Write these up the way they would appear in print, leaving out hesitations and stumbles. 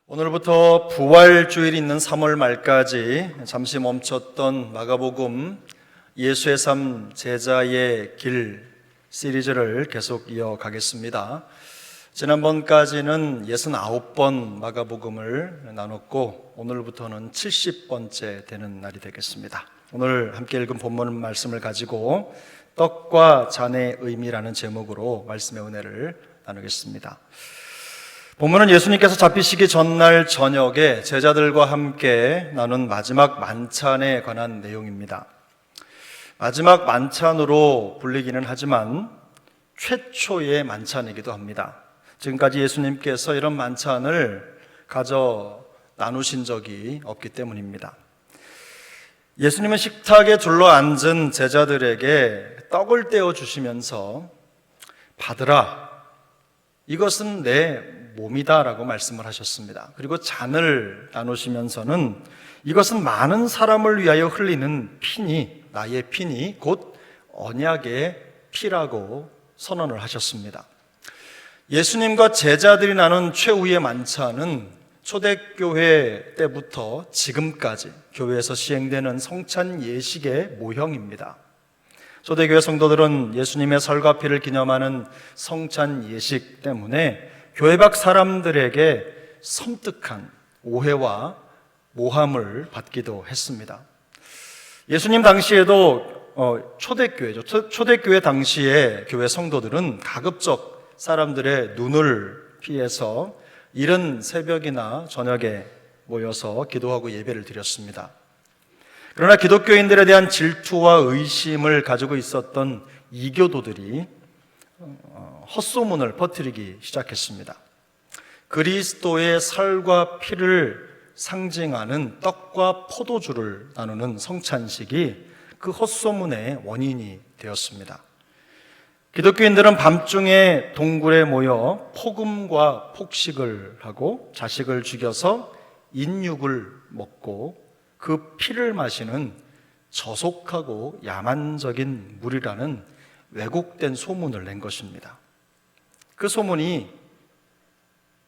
오늘부터 부활주일이 있는 3월 말까지 잠시 멈췄던 마가복음 예수의 삶 제자의 길 시리즈를 계속 이어가겠습니다. 지난번까지는 69번 마가복음을 나눴고 오늘부터는 70번째 되는 날이 되겠습니다. 오늘 함께 읽은 본문 말씀을 가지고 떡과 잔의 의미라는 제목으로 말씀의 은혜를 나누겠습니다. 본문은 예수님께서 잡히시기 전날 저녁에 제자들과 함께 나눈 마지막 만찬에 관한 내용입니다. 마지막 만찬으로 불리기는 하지만 최초의 만찬이기도 합니다. 지금까지 예수님께서 이런 만찬을 가져 나누신 적이 없기 때문입니다. 예수님은 식탁에 둘러앉은 제자들에게 떡을 떼어 주시면서 받으라, 이것은 내 몸이다 라고 말씀을 하셨습니다. 그리고 잔을 나누시면서는 이것은 많은 사람을 위하여 흘리는 피니, 나의 피니 곧 언약의 피라고 선언을 하셨습니다. 예수님과 제자들이 나눈 최후의 만찬은 초대교회 때부터 지금까지 교회에서 시행되는 성찬 예식의 모형입니다. 초대교회 성도들은 예수님의 살과 피를 기념하는 성찬 예식 때문에 교회 밖 사람들에게 섬뜩한 오해와 모함을 받기도 했습니다. 예수님 당시에도 초대교회죠. 초대교회 당시에 교회 성도들은 가급적 사람들의 눈을 피해서 이른 새벽이나 저녁에 모여서 기도하고 예배를 드렸습니다. 그러나 기독교인들에 대한 질투와 의심을 가지고 있었던 이교도들이 헛소문을 퍼뜨리기 시작했습니다. 그리스도의 살과 피를 상징하는 떡과 포도주를 나누는 성찬식이 그 헛소문의 원인이 되었습니다. 기독교인들은 밤중에 동굴에 모여 폭음과 폭식을 하고 자식을 죽여서 인육을 먹고 그 피를 마시는 저속하고 야만적인 무리라는 왜곡된 소문을 낸 것입니다. 그 소문이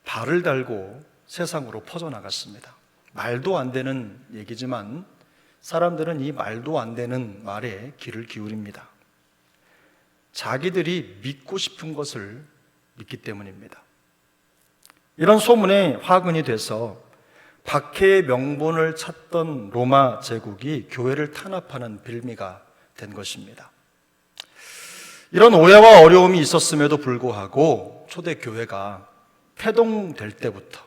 발을 달고 세상으로 퍼져나갔습니다. 말도 안 되는 얘기지만 사람들은 이 말도 안 되는 말에 귀를 기울입니다. 자기들이 믿고 싶은 것을 믿기 때문입니다. 이런 소문에 화근이 돼서 박해의 명분을 찾던 로마 제국이 교회를 탄압하는 빌미가 된 것입니다. 이런 오해와 어려움이 있었음에도 불구하고 초대교회가 태동될 때부터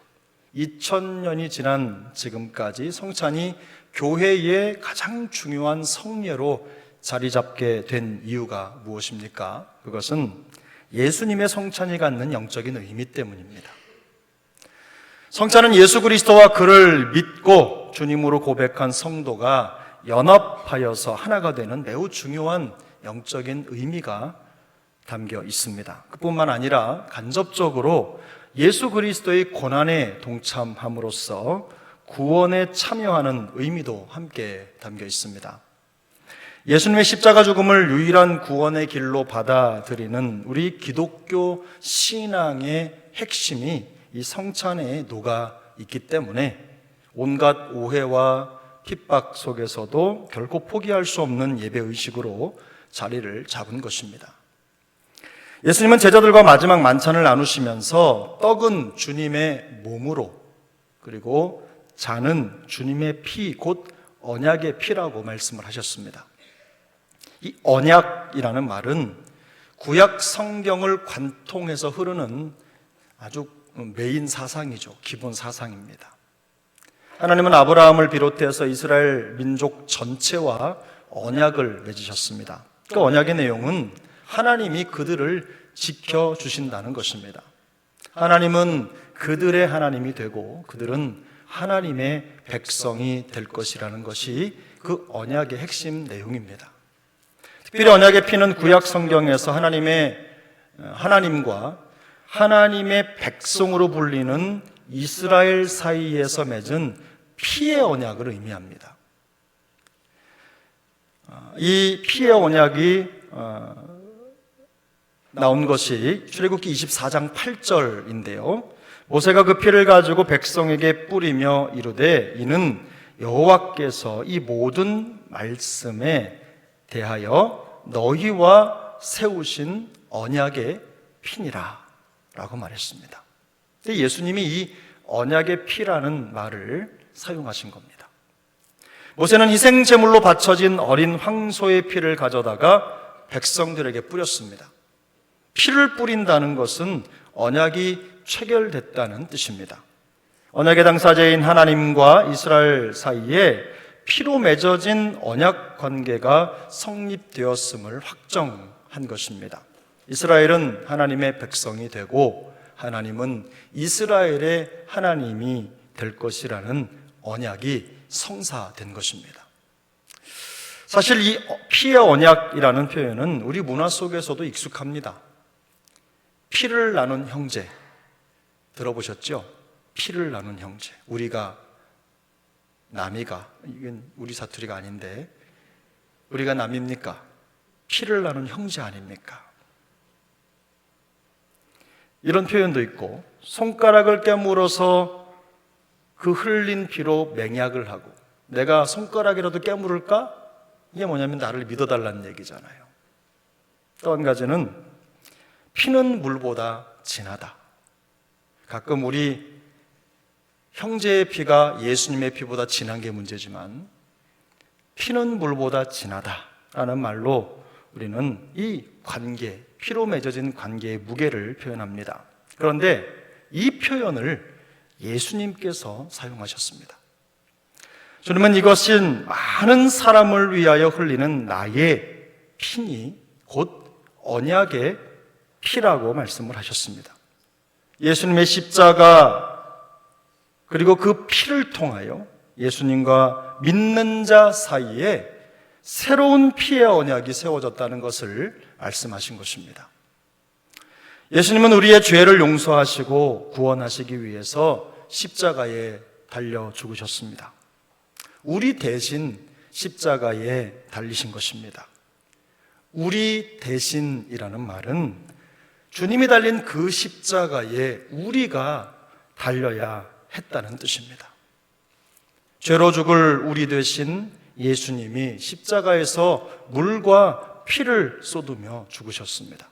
2000년이 지난 지금까지 성찬이 교회의 가장 중요한 성예로 자리 잡게 된 이유가 무엇입니까? 그것은 예수님의 성찬이 갖는 영적인 의미 때문입니다. 성찬은 예수 그리스도와 그를 믿고 주님으로 고백한 성도가 연합하여서 하나가 되는 매우 중요한 영적인 의미가 담겨 있습니다. 그뿐만 아니라 간접적으로 예수 그리스도의 고난에 동참함으로써 구원에 참여하는 의미도 함께 담겨 있습니다. 예수님의 십자가 죽음을 유일한 구원의 길로 받아들이는 우리 기독교 신앙의 핵심이 이 성찬에 녹아 있기 때문에 온갖 오해와 핍박 속에서도 결코 포기할 수 없는 예배의식으로 자리를 잡은 것입니다. 예수님은 제자들과 마지막 만찬을 나누시면서 떡은 주님의 몸으로 그리고 잔은 주님의 피, 곧 언약의 피라고 말씀을 하셨습니다. 이 언약이라는 말은 구약 성경을 관통해서 흐르는 아주 메인 사상이죠. 기본 사상입니다. 하나님은 아브라함을 비롯해서 이스라엘 민족 전체와 언약을 맺으셨습니다. 그 언약의 내용은 하나님이 그들을 지켜주신다는 것입니다. 하나님은 그들의 하나님이 되고 그들은 하나님의 백성이 될 것이라는 것이 그 언약의 핵심 내용입니다. 특별히 언약의 피는 구약 성경에서 하나님과 하나님의 백성으로 불리는 이스라엘 사이에서 맺은 피의 언약을 의미합니다. 이 피의 언약이 나온 것이 출애굽기 24장 8절인데요. 모세가 그 피를 가지고 백성에게 뿌리며 이르되 이는 여호와께서 이 모든 말씀에 대하여 너희와 세우신 언약의 피니라 라고 말했습니다. 예수님이 이 언약의 피라는 말을 사용하신 겁니다. 모세는 희생제물로 바쳐진 어린 황소의 피를 가져다가 백성들에게 뿌렸습니다. 피를 뿌린다는 것은 언약이 체결됐다는 뜻입니다. 언약의 당사자인 하나님과 이스라엘 사이에 피로 맺어진 언약 관계가 성립되었음을 확정한 것입니다. 이스라엘은 하나님의 백성이 되고 하나님은 이스라엘의 하나님이 될 것이라는 언약이 성사된 것입니다. 사실 이 피의 언약이라는 표현은 우리 문화 속에서도 익숙합니다. 피를 나눈 형제 들어보셨죠? 피를 나눈 형제. 우리가 남이가, 이건 우리 사투리가 아닌데 우리가 남입니까? 피를 나눈 형제 아닙니까? 이런 표현도 있고, 손가락을 깨물어서 그 흘린 피로 맹약을 하고, 내가 손가락이라도 깨물을까? 이게 뭐냐면 나를 믿어달라는 얘기잖아요. 또 한 가지는 피는 물보다 진하다. 가끔 우리 형제의 피가 예수님의 피보다 진한 게 문제지만 피는 물보다 진하다라는 말로 우리는 이 관계, 피로 맺어진 관계의 무게를 표현합니다. 그런데 이 표현을 예수님께서 사용하셨습니다. 주님은 이것은 많은 사람을 위하여 흘리는 나의 피니 곧 언약의 피라고 말씀을 하셨습니다. 예수님의 십자가 그리고 그 피를 통하여 예수님과 믿는 자 사이에 새로운 피의 언약이 세워졌다는 것을 말씀하신 것입니다. 예수님은 우리의 죄를 용서하시고 구원하시기 위해서 십자가에 달려 죽으셨습니다. 우리 대신 십자가에 달리신 것입니다. 우리 대신이라는 말은 주님이 달린 그 십자가에 우리가 달려야 했다는 뜻입니다. 죄로 죽을 우리 대신 예수님이 십자가에서 물과 피를 쏟으며 죽으셨습니다.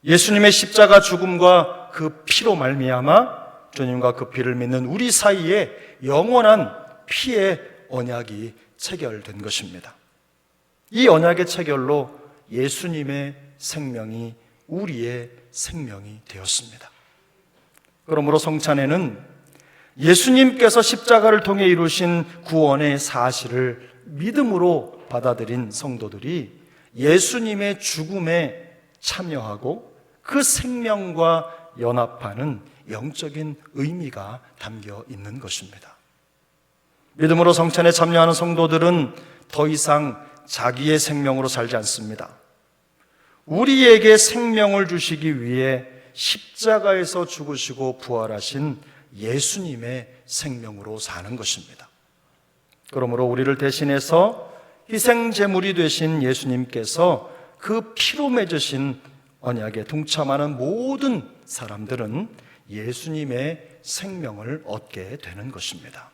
예수님의 십자가 죽음과 그 피로 말미암아 주님과 그 피를 믿는 우리 사이에 영원한 피의 언약이 체결된 것입니다. 이 언약의 체결로 예수님의 생명이 우리의 생명이 되었습니다. 그러므로 성찬에는 예수님께서 십자가를 통해 이루신 구원의 사실을 믿음으로 받아들인 성도들이 예수님의 죽음에 참여하고 그 생명과 연합하는 영적인 의미가 담겨 있는 것입니다. 믿음으로 성찬에 참여하는 성도들은 더 이상 자기의 생명으로 살지 않습니다. 우리에게 생명을 주시기 위해 십자가에서 죽으시고 부활하신 예수님의 생명으로 사는 것입니다. 그러므로 우리를 대신해서 희생제물이 되신 예수님께서 그 피로 맺으신 언약에 동참하는 모든 사람들은 예수님의 생명을 얻게 되는 것입니다.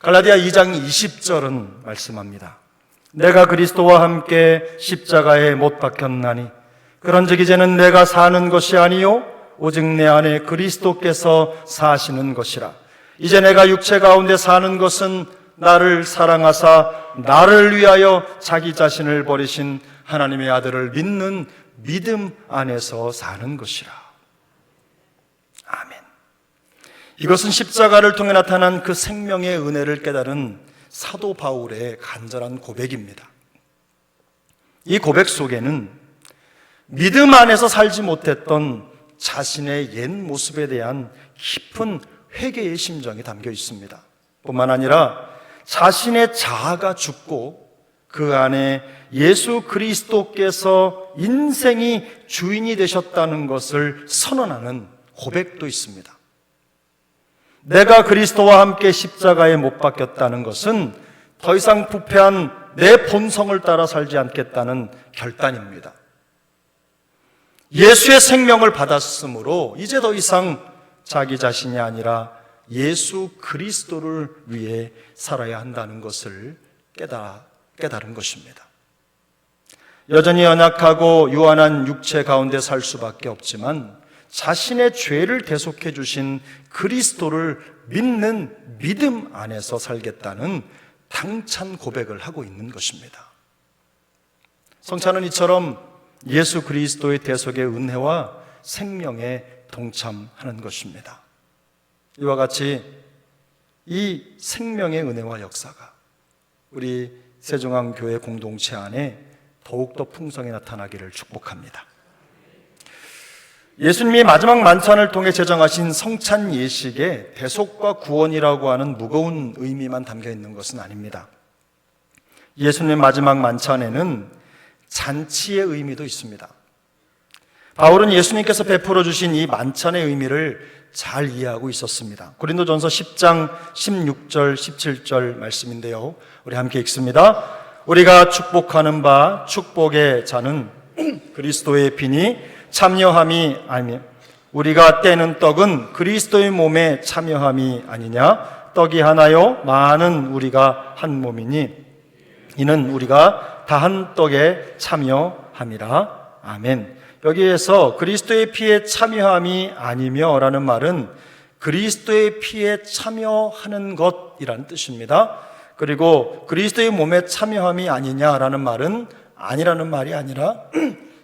갈라디아 2장 20절은 말씀합니다. 내가 그리스도와 함께 십자가에 못 박혔나니 그런즉 이제는 내가 사는 것이 아니요 오직 내 안에 그리스도께서 사시는 것이라. 이제 내가 육체 가운데 사는 것은 나를 사랑하사 나를 위하여 자기 자신을 버리신 하나님의 아들을 믿는 믿음 안에서 사는 것이라. 아멘. 이것은 십자가를 통해 나타난 그 생명의 은혜를 깨달은 사도 바울의 간절한 고백입니다. 이 고백 속에는 믿음 안에서 살지 못했던 자신의 옛 모습에 대한 깊은 회개의 심정이 담겨 있습니다. 뿐만 아니라 자신의 자아가 죽고 그 안에 예수 그리스도께서 인생이 주인이 되셨다는 것을 선언하는 고백도 있습니다. 내가 그리스도와 함께 십자가에 못 박혔다는 것은 더 이상 부패한 내 본성을 따라 살지 않겠다는 결단입니다. 예수의 생명을 받았으므로 이제 더 이상 자기 자신이 아니라 예수 그리스도를 위해 살아야 한다는 것을 깨달은 것입니다. 여전히 연약하고 유한한 육체 가운데 살 수밖에 없지만 자신의 죄를 대속해 주신 그리스도를 믿는 믿음 안에서 살겠다는 당찬 고백을 하고 있는 것입니다. 성찬은 이처럼 예수 그리스도의 대속의 은혜와 생명에 동참하는 것입니다. 이와 같이 이 생명의 은혜와 역사가 우리 세종항교회 공동체 안에 더욱더 풍성히 나타나기를 축복합니다. 예수님이 마지막 만찬을 통해 제정하신 성찬 예식에 대속과 구원이라고 하는 무거운 의미만 담겨 있는 것은 아닙니다. 예수님의 마지막 만찬에는 잔치의 의미도 있습니다. 바울은 예수님께서 베풀어 주신 이 만찬의 의미를 잘 이해하고 있었습니다. 고린도전서 10장 16절 17절 말씀인데요, 우리 함께 읽습니다. 우리가 축복하는 바 축복의 잔은 그리스도의 피니 참여함이 아니며 우리가 떼는 떡은 그리스도의 몸에 참여함이 아니냐. 떡이 하나요 많은 우리가 한 몸이니 이는 우리가 다 한 떡에 참여함이라. 아멘. 여기에서 그리스도의 피에 참여함이 아니며 라는 말은 그리스도의 피에 참여하는 것이라는 뜻입니다. 그리고 그리스도의 몸에 참여함이 아니냐라는 말은 아니라는 말이 아니라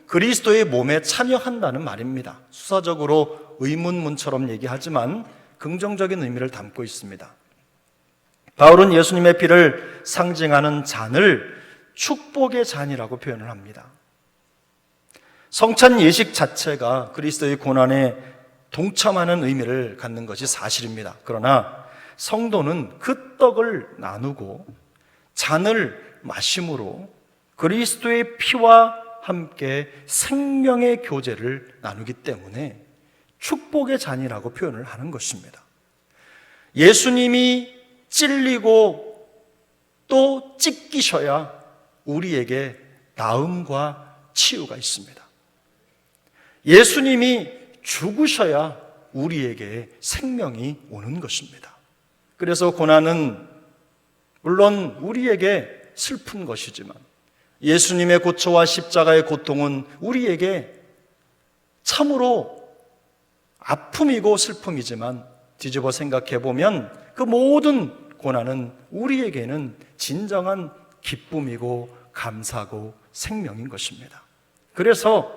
그리스도의 몸에 참여한다는 말입니다. 수사적으로 의문문처럼 얘기하지만 긍정적인 의미를 담고 있습니다. 바울은 예수님의 피를 상징하는 잔을 축복의 잔이라고 표현을 합니다. 성찬 예식 자체가 그리스도의 고난에 동참하는 의미를 갖는 것이 사실입니다. 그러나 성도는 그 떡을 나누고 잔을 마심으로 그리스도의 피와 함께 생명의 교제를 나누기 때문에 축복의 잔이라고 표현을 하는 것입니다. 예수님이 찔리고 또 찢기셔야 우리에게 나음과 치유가 있습니다. 예수님이 죽으셔야 우리에게 생명이 오는 것입니다. 그래서 고난은 물론 우리에게 슬픈 것이지만 예수님의 고초와 십자가의 고통은 우리에게 참으로 아픔이고 슬픔이지만 뒤집어 생각해 보면 그 모든 고난은 우리에게는 진정한 기쁨이고 감사고 생명인 것입니다. 그래서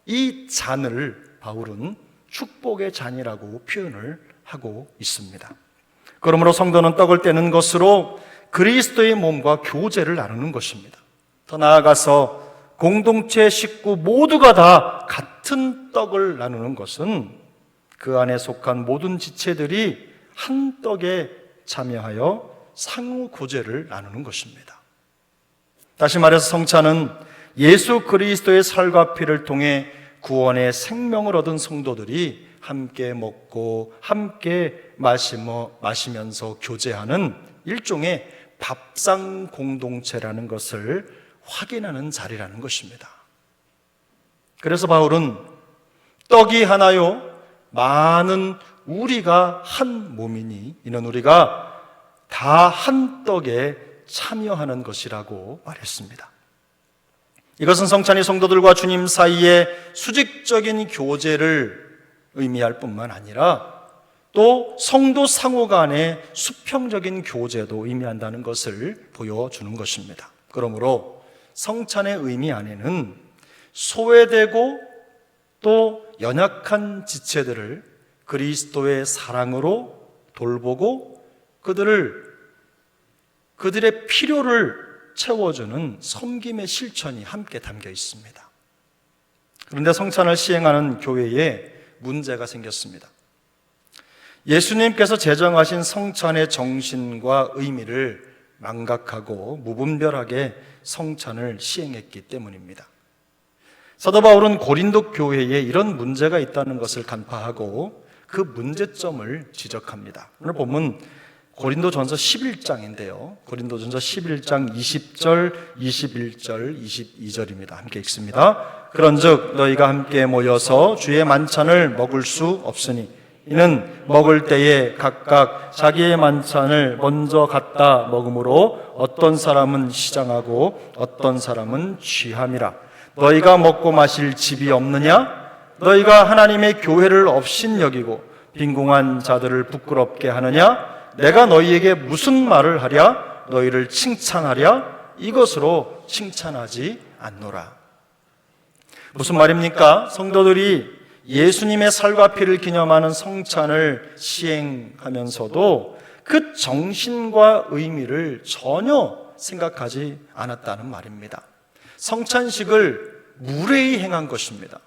이 잔을 바울은 축복의 잔이라고 표현을 하고 있습니다. 그러므로 성도는 떡을 떼는 것으로 그리스도의 몸과 교제를 나누는 것입니다. 더 나아가서 공동체 식구 모두가 다 같은 떡을 나누는 것은 그 안에 속한 모든 지체들이 한 떡에 참여하여 상호 교제를 나누는 것입니다. 다시 말해서 성찬은 예수 그리스도의 살과 피를 통해 구원의 생명을 얻은 성도들이 함께 먹고 함께 마시면서 교제하는 일종의 밥상 공동체라는 것을 확인하는 자리라는 것입니다. 그래서 바울은 떡이 하나요 많은 우리가 한 몸이니 이는 우리가 다 한 떡에 참여하는 것이라고 말했습니다. 이것은 성찬이 성도들과 주님 사이의 수직적인 교제를 의미할 뿐만 아니라 또 성도 상호 간의 수평적인 교제도 의미한다는 것을 보여주는 것입니다. 그러므로 성찬의 의미 안에는 소외되고 또 연약한 지체들을 그리스도의 사랑으로 돌보고 그들의 필요를 채워주는 섬김의 실천이 함께 담겨 있습니다. 그런데 성찬을 시행하는 교회에 문제가 생겼습니다. 예수님께서 제정하신 성찬의 정신과 의미를 망각하고 무분별하게 성찬을 시행했기 때문입니다. 사도 바울은 고린도 교회에 이런 문제가 있다는 것을 간파하고 그 문제점을 지적합니다. 오늘 본문 고린도전서 11장인데요. 고린도전서 11장 20절, 21절, 22절입니다. 함께 읽습니다. 그런즉 너희가 함께 모여서 주의 만찬을 먹을 수 없으니 이는 먹을 때에 각각 자기의 만찬을 먼저 갖다 먹으므로 어떤 사람은 시장하고 어떤 사람은 취함이라. 너희가 먹고 마실 집이 없느냐? 너희가 하나님의 교회를 업신여기고 빈궁한 자들을 부끄럽게 하느냐? 내가 너희에게 무슨 말을 하랴? 너희를 칭찬하랴? 이것으로 칭찬하지 않노라. 무슨 말입니까? 성도들이 예수님의 살과 피를 기념하는 성찬을 시행하면서도 그 정신과 의미를 전혀 생각하지 않았다는 말입니다. 성찬식을 무례히 행한 것입니다.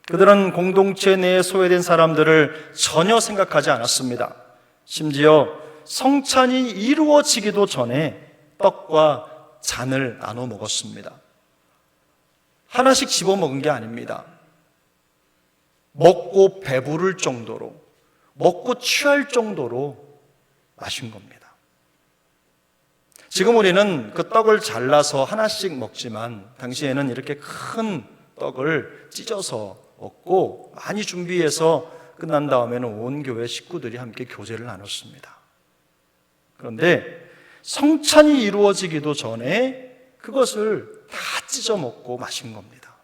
그들은 공동체 내에 소외된 사람들을 전혀 생각하지 않았습니다. 심지어 성찬이 이루어지기도 전에 떡과 잔을 나눠 먹었습니다. 하나씩 집어 먹은 게 아닙니다. 먹고 배부를 정도로, 먹고 취할 정도로 마신 겁니다. 지금 우리는 그 떡을 잘라서 하나씩 먹지만 당시에는 이렇게 큰 떡을 찢어서 먹고 많이 준비해서 끝난 다음에는 온 교회 식구들이 함께 교제를 나눴습니다. 그런데 성찬이 이루어지기도 전에 그것을 다 찢어 먹고 마신 겁니다.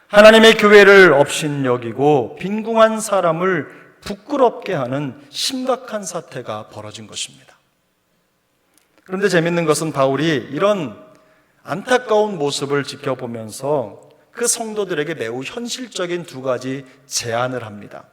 하나님의 교회를 업신여기고 빈궁한 사람을 부끄럽게 하는 심각한 사태가 벌어진 것입니다. 그런데 재밌는 것은 바울이 이런 안타까운 모습을 지켜보면서 그 성도들에게 매우 현실적인 두 가지 제안을 합니다.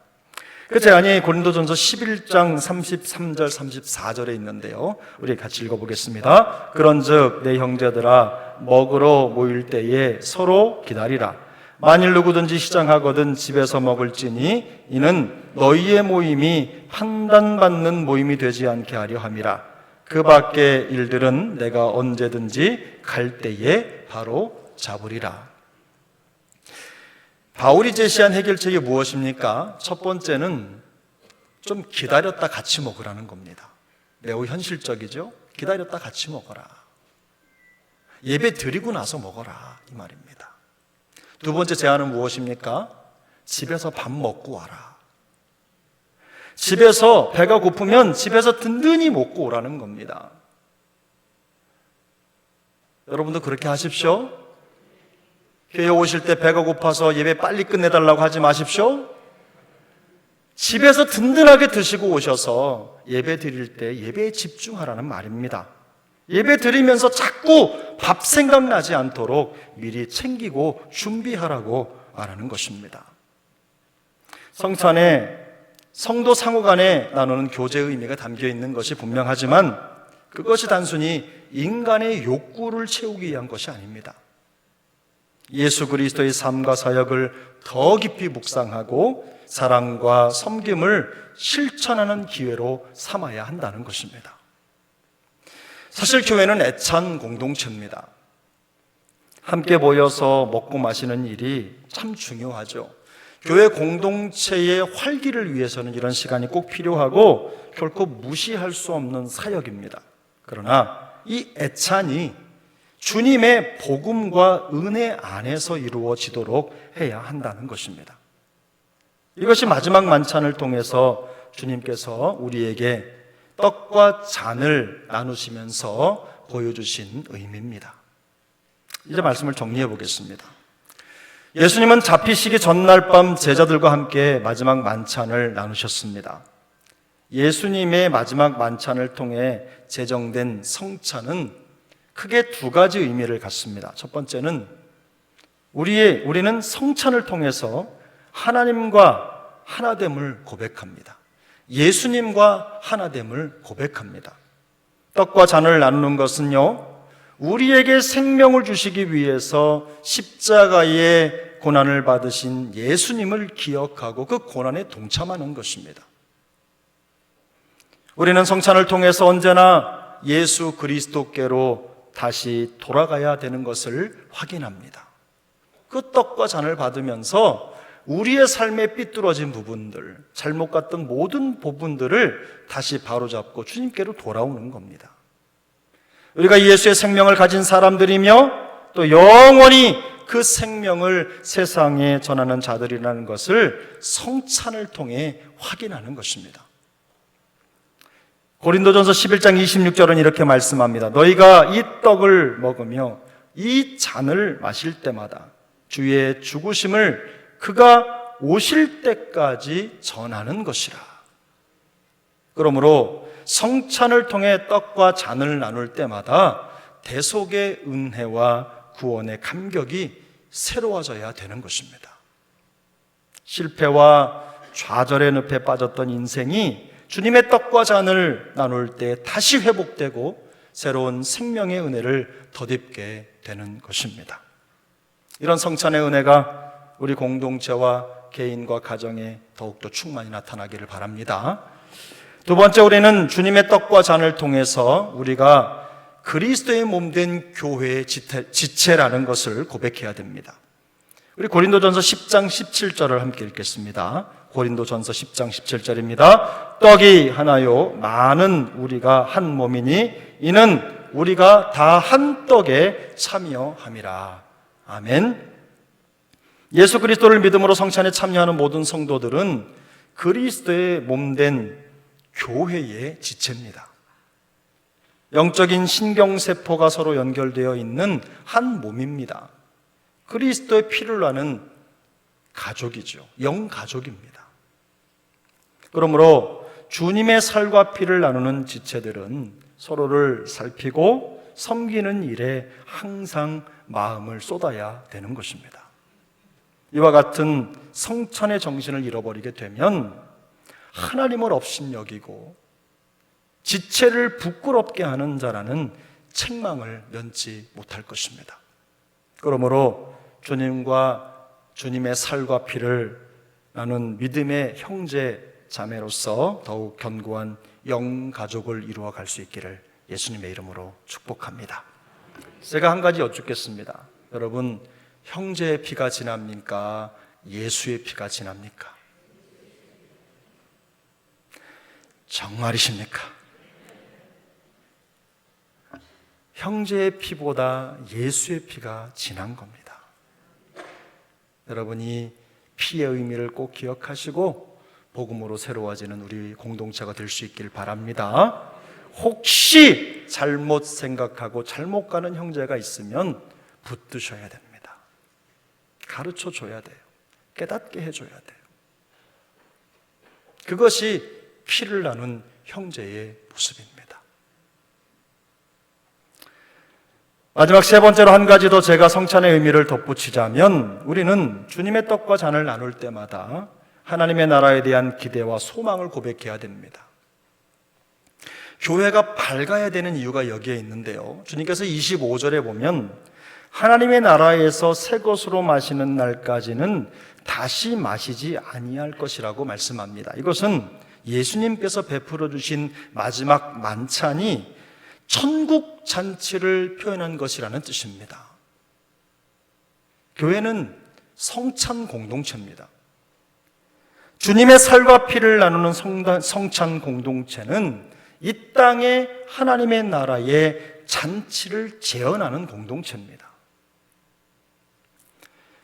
그 제안이 고린도전서 11장 33절 34절에 있는데요. 우리 같이 읽어보겠습니다. 그런즉 내 형제들아 먹으러 모일 때에 서로 기다리라. 만일 누구든지 시장하거든 집에서 먹을지니 이는 너희의 모임이 판단받는 모임이 되지 않게 하려 함이라. 그 밖의 일들은 내가 언제든지 갈 때에 바로 잡으리라. 바울이 제시한 해결책이 무엇입니까? 첫 번째는 좀 기다렸다 같이 먹으라는 겁니다. 매우 현실적이죠? 기다렸다 같이 먹어라. 예배 드리고 나서 먹어라. 이 말입니다. 두 번째 제안은 무엇입니까? 집에서 밥 먹고 와라. 집에서 배가 고프면 집에서 든든히 먹고 오라는 겁니다. 여러분도 그렇게 하십시오. 교회 오실 때 배가 고파서 예배 빨리 끝내달라고 하지 마십시오. 집에서 든든하게 드시고 오셔서 예배 드릴 때 예배에 집중하라는 말입니다. 예배 드리면서 자꾸 밥 생각나지 않도록 미리 챙기고 준비하라고 말하는 것입니다. 성찬에 성도 상호 간에 나누는 교제의 의미가 담겨 있는 것이 분명하지만 그것이 단순히 인간의 욕구를 채우기 위한 것이 아닙니다. 예수 그리스도의 삶과 사역을 더 깊이 묵상하고 사랑과 섬김을 실천하는 기회로 삼아야 한다는 것입니다. 사실 교회는 애찬 공동체입니다. 함께 모여서 먹고 마시는 일이 참 중요하죠. 교회 공동체의 활기를 위해서는 이런 시간이 꼭 필요하고 결코 무시할 수 없는 사역입니다. 그러나 이 애찬이 주님의 복음과 은혜 안에서 이루어지도록 해야 한다는 것입니다. 이것이 마지막 만찬을 통해서 주님께서 우리에게 떡과 잔을 나누시면서 보여주신 의미입니다. 이제 말씀을 정리해 보겠습니다. 예수님은 잡히시기 전날 밤 제자들과 함께 마지막 만찬을 나누셨습니다. 예수님의 마지막 만찬을 통해 제정된 성찬은 크게 두 가지 의미를 갖습니다. 첫 번째는 우리는 성찬을 통해서 하나님과 하나됨을 고백합니다. 예수님과 하나됨을 고백합니다. 떡과 잔을 나누는 것은요, 우리에게 생명을 주시기 위해서 십자가의 고난을 받으신 예수님을 기억하고 그 고난에 동참하는 것입니다. 우리는 성찬을 통해서 언제나 예수 그리스도께로 다시 돌아가야 되는 것을 확인합니다. 그 떡과 잔을 받으면서 우리의 삶에 삐뚤어진 부분들, 잘못 갔던 모든 부분들을 다시 바로잡고 주님께로 돌아오는 겁니다. 우리가 예수의 생명을 가진 사람들이며 또 영원히 그 생명을 세상에 전하는 자들이라는 것을 성찬을 통해 확인하는 것입니다. 고린도전서 11장 26절은 이렇게 말씀합니다. 너희가 이 떡을 먹으며 이 잔을 마실 때마다 주의 죽으심을 그가 오실 때까지 전하는 것이라. 그러므로 성찬을 통해 떡과 잔을 나눌 때마다 대속의 은혜와 구원의 감격이 새로워져야 되는 것입니다. 실패와 좌절의 늪에 빠졌던 인생이 주님의 떡과 잔을 나눌 때 다시 회복되고 새로운 생명의 은혜를 덧입게 되는 것입니다. 이런 성찬의 은혜가 우리 공동체와 개인과 가정에 더욱더 충만히 나타나기를 바랍니다. 두 번째, 우리는 주님의 떡과 잔을 통해서 우리가 그리스도의 몸된 교회의 지체라는 것을 고백해야 됩니다. 우리 고린도전서 10장 17절을 함께 읽겠습니다. 고린도전서 10장 17절입니다. 떡이 하나요 많은 우리가 한 몸이니 이는 우리가 다 한 떡에 참여함이라. 아멘. 예수 그리스도를 믿음으로 성찬에 참여하는 모든 성도들은 그리스도의 몸된 교회의 지체입니다. 영적인 신경세포가 서로 연결되어 있는 한 몸입니다. 그리스도의 피를 나는 가족이죠. 영가족입니다. 그러므로 주님의 살과 피를 나누는 지체들은 서로를 살피고 섬기는 일에 항상 마음을 쏟아야 되는 것입니다. 이와 같은 성찬의 정신을 잃어버리게 되면 하나님을 업신여기고 지체를 부끄럽게 하는 자라는 책망을 면치 못할 것입니다. 그러므로 주님과 주님의 살과 피를 나눈 믿음의 형제 자매로서 더욱 견고한 영가족을 이루어갈 수 있기를 예수님의 이름으로 축복합니다. 제가 한 가지 여쭙겠습니다. 여러분, 형제의 피가 지납니까? 예수의 피가 지납니까? 정말이십니까? 형제의 피보다 예수의 피가 진한 겁니다. 여러분이 피의 의미를 꼭 기억하시고 복음으로 새로워지는 우리 공동체가 될 수 있길 바랍니다. 혹시 잘못 생각하고 잘못 가는 형제가 있으면 붙드셔야 됩니다. 가르쳐 줘야 돼요. 깨닫게 해줘야 돼요. 그것이 피를 나눈 형제의 모습입니다. 마지막 세 번째로 한 가지 더 제가 성찬의 의미를 덧붙이자면 우리는 주님의 떡과 잔을 나눌 때마다 하나님의 나라에 대한 기대와 소망을 고백해야 됩니다. 교회가 밝아야 되는 이유가 여기에 있는데요. 주님께서 25절에 보면 하나님의 나라에서 새 것으로 마시는 날까지는 다시 마시지 아니할 것이라고 말씀합니다. 이것은 예수님께서 베풀어 주신 마지막 만찬이 천국 잔치를 표현한 것이라는 뜻입니다. 교회는 성찬 공동체입니다. 주님의 살과 피를 나누는 성찬 공동체는 이 땅에 하나님의 나라의 잔치를 재현하는 공동체입니다.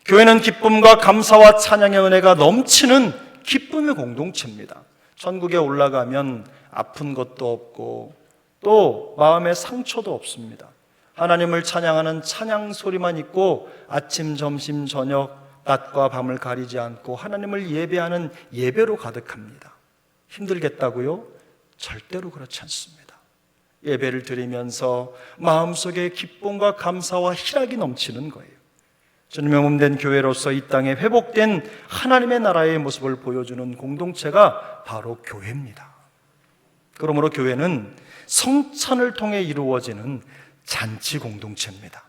교회는 기쁨과 감사와 찬양의 은혜가 넘치는 기쁨의 공동체입니다. 천국에 올라가면 아픈 것도 없고 또 마음의 상처도 없습니다. 하나님을 찬양하는 찬양 소리만 있고 아침, 점심, 저녁, 낮과 밤을 가리지 않고 하나님을 예배하는 예배로 가득합니다. 힘들겠다고요? 절대로 그렇지 않습니다. 예배를 드리면서 마음속에 기쁨과 감사와 희락이 넘치는 거예요. 주님의 몸된 교회로서 이 땅에 회복된 하나님의 나라의 모습을 보여주는 공동체가 바로 교회입니다. 그러므로 교회는 성찬을 통해 이루어지는 잔치 공동체입니다.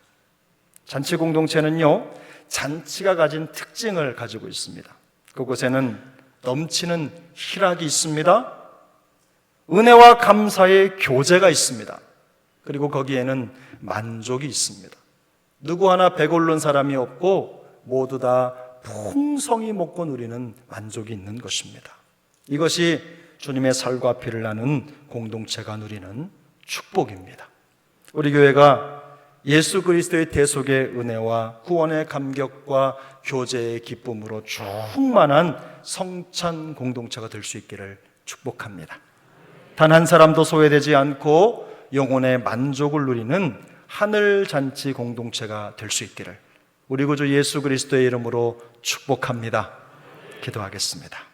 잔치 공동체는요, 잔치가 가진 특징을 가지고 있습니다. 그곳에는 넘치는 희락이 있습니다. 은혜와 감사의 교제가 있습니다. 그리고 거기에는 만족이 있습니다. 누구 하나 배고른 사람이 없고 모두 다 풍성히 먹고 누리는 만족이 있는 것입니다. 이것이 주님의 살과 피를 나눈 공동체가 누리는 축복입니다. 우리 교회가 예수 그리스도의 대속의 은혜와 구원의 감격과 교제의 기쁨으로 충만한 성찬 공동체가 될 수 있기를 축복합니다. 단 한 사람도 소외되지 않고 영혼의 만족을 누리는 하늘 잔치 공동체가 될 수 있기를 우리 구주 예수 그리스도의 이름으로 축복합니다. 기도하겠습니다.